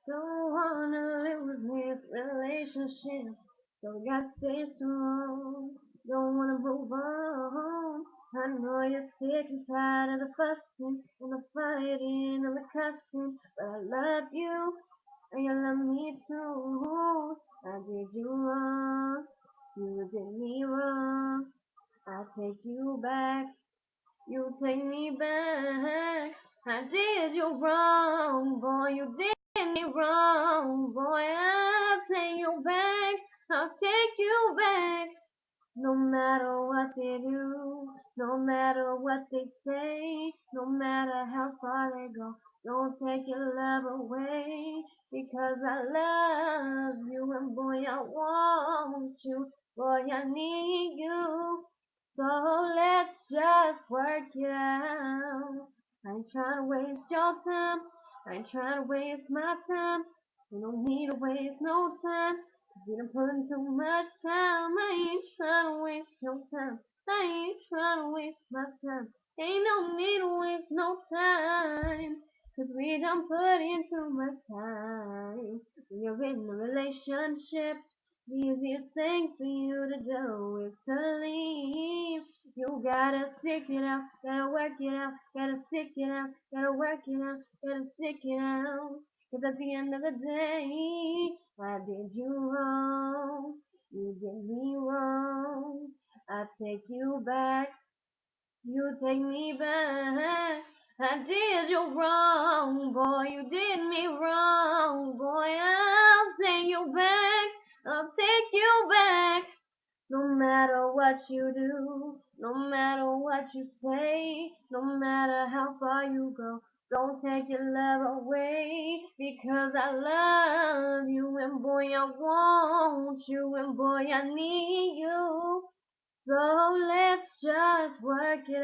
Don't wanna lose this relationship, so we gotta stay strong. Don't wanna move on. I know you're sick and tired of the fussing and the fighting and the cussing, but I love you and you love me too. I did you wrong, you did me wrong. I take you back, you take me back. I did you wrong, boy, you did me wrong, boy. I'll take you back, I'll take you back. No matter what they do, no matter what they say, no matter how far they go, don't take your love away. Because I love you, and boy, I want you, boy, I need you. So let's just work it out. I ain't trying to waste your time, I ain't trying to waste my time. You don't need to waste no time. You done put in too much time. I ain't trying to waste your time. I ain't trying to waste my time. Ain't no need to waste no time. Cause we done put in too much time. When you're in a relationship, the easiest thing for you to do is to leave. You gotta stick it out, gotta work it out, gotta stick it out, gotta work it out, gotta stick it out. Cause at the end of the day, I did you wrong, you did me wrong. I take you back, you take me back. I did you wrong, boy, you did me wrong, boy. I'll take you back, I'll take you back. No matter what you do, no matter what you say, no matter how far you go, don't take your love away. Because I love you, and boy, I want you, and boy, I need you. So let's just work it